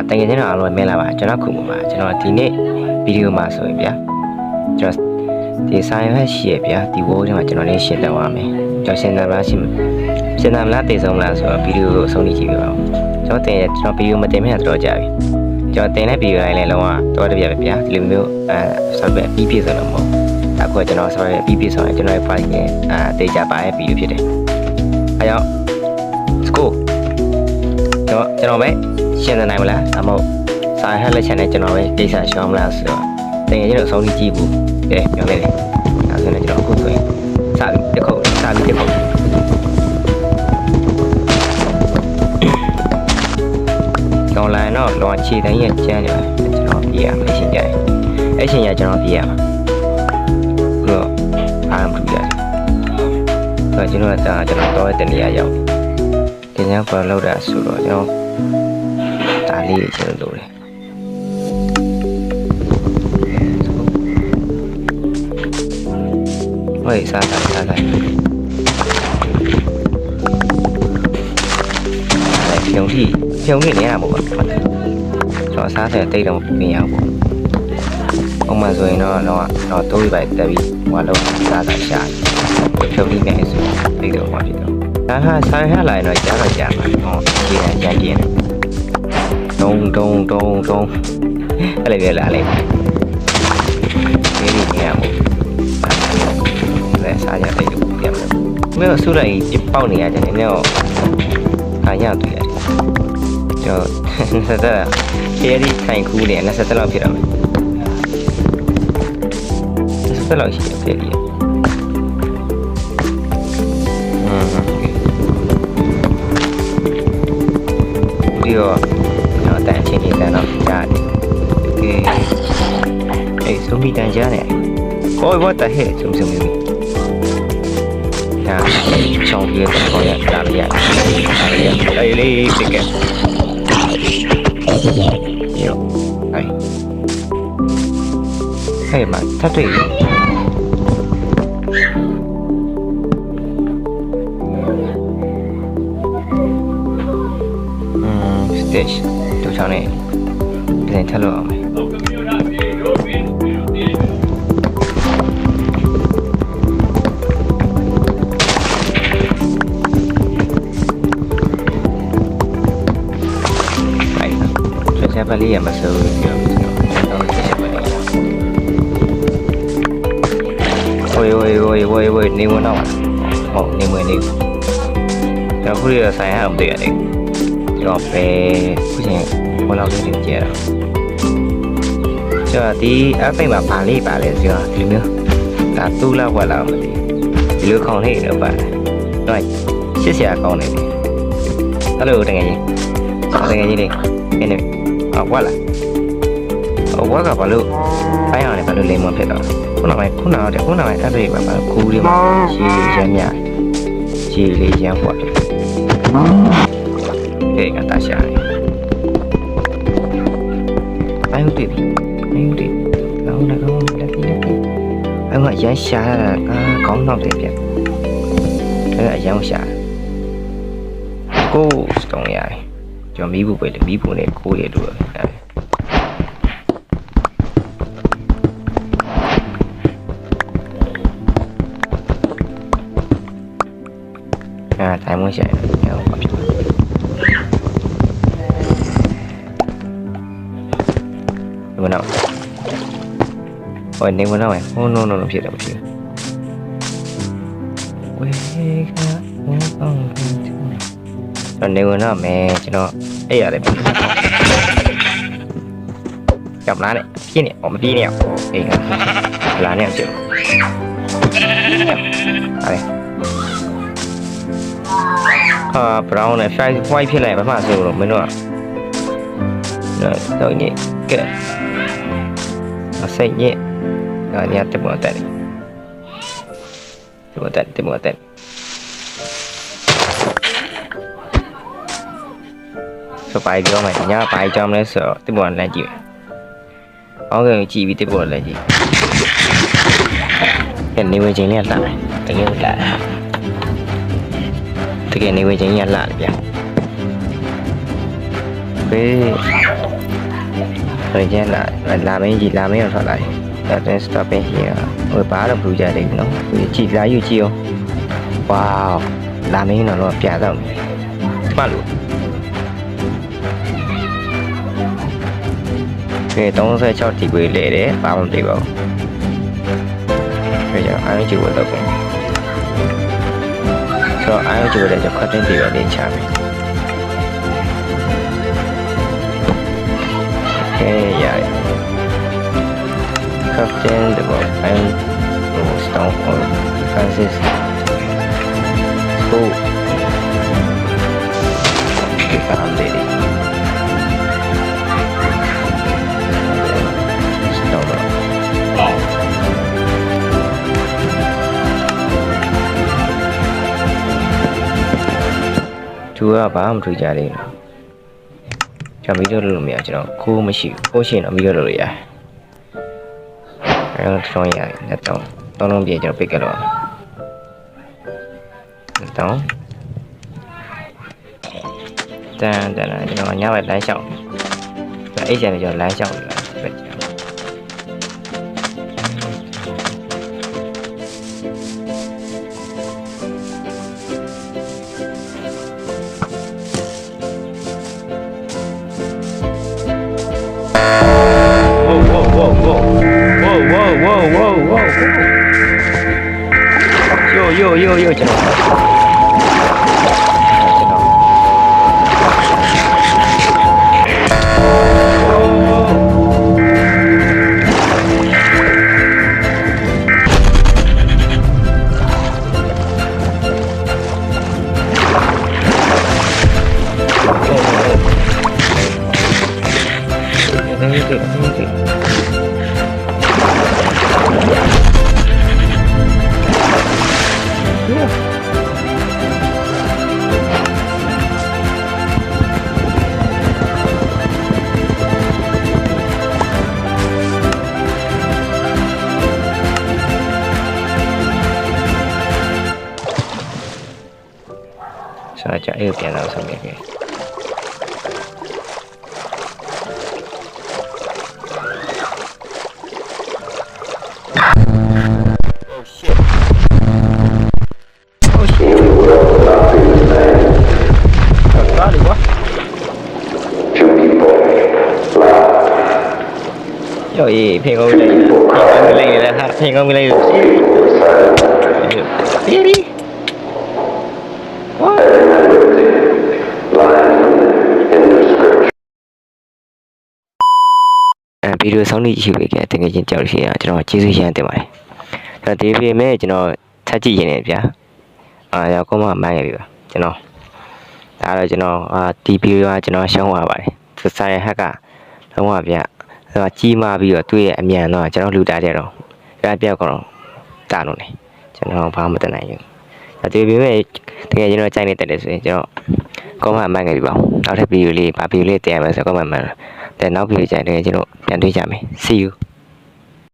တကယ်ချင်းတော့အားလုံးမင်းလာပါကျွန်တော်ခုမှာကျွန်တော်ဒီနေ့ဗီဒီယိုမှာဆိုရင်ဗျာကျွန်တော်ဒီဆိုင်ဖက်ရှိရဗျာဒီဝိုးထဲမှာကျွန်တော်လေးရှင်းပြသွားမယ်ကျွန်တော်ရှင်းတယ်မလားရှင်းတယ်မလားတည်ဆုံးမလားဆိုတော့ဗီဒီယိုကိုအဆုံးထိကြည့်ပြပါဦးကျွန်တော်ဗီဒီယိုမတင်မဲ့တော့ကြာပြီကျွန်တော်တင်တဲ့ဗီဒီယိုတိုင်းလည်းလုံးဝတော့တပြက်ပဲဗျာဒီလိုမျိုးဆော့ဖ်ဝဲပြီးပြည့်စုံလို့မဟုတ်အခုကျွန်တော်ဆော့ဖ်ဝဲပြီးပြည့်စုံရင်ကျွန်တော်ရဲ့ file နဲ့တေချာပါရဲ့ဗီဒီယိုဖြစ်တယ်အဲကြောင့် score ကျွန်တော်ပဲရှင်းနိုင်မလားအမဟုတ်စာဟက်လက်ချန်နဲ့ကျွန်တော်ပဲကိစ္စရှောင်းမလားဆိုတော့တကယ်ကျွန်တော်အဆုံးထိကြည့်ဘူးကဲပြောလိုက်လေအဲဆိုရင်ကျွန်တော်အခုဆိုရင်စပြီးတစ်ခုကောင်လိုင်းတော့လောချီတိုင်းရဲ့ကျန်းနေတယ်ကျွန်တော်ပြရမယ်ရှင်းကြတယ်အဲ့ရှင်ရကျွန်တော်ပြရမှာပြီးတော့အားမပြရတယ်ဆိုတော့ကျွန်တော်တော့တနေရာရောက်ဒီညပေါ်လောက်တာဆိုတော့ကျွန်တော်ဒါလေးကျွန်တော်လုပ်တယ်ဝေးစားဖြုံထိနေရမှာပေါ့ကျွန်တော်စားတဲ့တိတ်တော့ပြင်ရပေါ့ဥပမာဆိုရင်တော့တိုးပြီးပဲတက်ပြီးဟိုလောက်စားရှာဖြုံထိနေဆိုတိတ်တော့ဟောဖြစ်တော့ဒါဟာဆိုင်ဟလာရင်တော့ကြားမှာခြေရန်ကျန်တုံအဲ့လိုပြလာလိုက်ဒီနေရာမှာလဲစားရတဲ့လူပြန်မယ်မင်းဆူလိုက်ပြပေါက်နေရတယ်နည်းတော့ခါရတွေ့ရတယ်ကျွန်တော်ခေရီထိုင်ကူးနေ20လောက်ဖြစ်တော့မယ်20လောက်ရှိတယ်ခေရီပြီးတော့ကျွန်တော်တန်ချင်းနေတန်တော့ကြားတယ်အေးဆုံးပြီးတန်ကြားနေကိုယ်ဘာတဟဲ့ဆုံးဒါချောင်းပြေတော့ရတာရအေးလေးပြကဲယောဟဲ့မထပ်တွေ့stage တို့ချောင်းနေပြန်ထပ်လို့အောင်မယ်ဆက်ပါလေးရမစိုးဘူးပြောကျွန်တော်ဆက်ပါလေးဝေးနေဝင်တော့ဟုတ်နေဝင်နေကျွန်တော်ခုရဆိုင်ရအောင်တည်ရတယ်ကျွန်တော်ပဲခုချင်းဘလောက်လေးတင်ကြရအောင်ကျွန်တော်ဒီအပိတ်မှာပါလေးပါလဲဆိုတော့ဒီမျိုးဒါတူလောက်ဝက်လောက်မသိဒီလိုခေါင်းနေတော့ပါတယ်တော့ရှစ်ဆရာကောင်းနေပြီအဲ့လိုတကယ်ကြီးလေးနေဝါလာဝါကဘာလို့ပိုင်းအောင်လဲဘာလို့လိမ်မဖြစ်တော့ခုနကအဲ့ဒါတွေပါကူးတွေမှာရှည်ရမ်းများရှည်လေးရမ်းပွားတယ်ကဲကတာရှာတယ်အဲ့ဟုတ်တယ်ကောင်းလက်ပြီးအဲ့ကရမ်းရှာတာကောင်းတော့တယ်ပြအဲ့အရမ်းရှာကိုစတုံးရတယ်ကျွန်တော်မီးဘူးပဲလေမီးဘူးနဲ့ကိုးရလို့ထိုင်မွေးရှာတယ်ဟောပါဖြစ်ဒီမနောက်ဟိုနေမနောက်ဟို no ဖြစ်တယ်မဖြစ်ဝေးကနေဝင်တော့မယ်ကျွန်တော်အဲ့ရတယ်ကပ်လာနဲ့ပြင်းနေမပြင်းနေအောင်အေးလာနေအောင်ဖြစ်အဲ့ဘရောင်းနဲ့ white ဖြစ်လိုက်ဘာမှဆိုတော့မင်းတို့တော့ညကဲအစိတ်ညဒါညတက်ပေါ်တက်ဆိုပိုင်ပြောမယ်ညပိုင်ကြောင်းလဲဆိုတော့တက်ပေါ်လမ်းကြည့်။အောင်းကကြည့်ပြီးတက်ပေါ်လမ်းကြည့်။နေဝင်ချင်းလေးလှတယ်တကယ်လှတယ်တကယ်နေဝင်ချင်းရလှတယ်ဗျာ Okay. Rồi nha là mấy gì làm mấy ông thoại lại. Là trên stop bên here. Ôi bá đồng đủ gia đình nó. Chỉ giá yêu chiêu. Wow. Làm mấy nó bẻ rộng. Mà luôn. Okay, tông sẽ cho thì quỷ lệ đấy, bao một tỷ bảo. Bây giờ ai chịu được không? Rồi ai chịu để cho khách đến tỷ bảo đến trả mình. Okay, yeah. Captain the boat and stone for Francis. School. Cái cảm đây đi. Chú à bà không trả đi. Cho mấy đứa lùm ya, cho nó cô mới chịu, cô xin nó mấy đứa rồi ya. Cái trong ya, tao nó biết cho nó biết cái đó. Tao, ta là cho nó nhớ lại lái chọn, ấy giờ là cho lái chọn là. Whoa. Yo, cho nó. Sao chạy được cái nào xong kìa. Rồi phê ngôi đây, phê ngôi lên đi đi. Video xong đi chịu cái tình hình chào thì cho nó chia sẻ thế này. Rồi thì về mấy cho nó thay chỉ này nhá. Giờ có mà mang cái cho nó. Đó là cho nó TV cho nó sống hòa vậy. Thực sai hết cả. Sống hòa vậy. Rồi chi mà bây giờ tôi em nhà nó cho nó lưu đại rồi. Cái bây giờ còn ta luôn này. Cho nó phá một cái này. Rồi thì về mấy tình hình cho nó chạy này tại để cho nó có mà mang cái bảo. Đó là video li, ba video li tiền mà sẽ có mà. Để nó video chạy để cho nó nhận thấy chả mày. See you.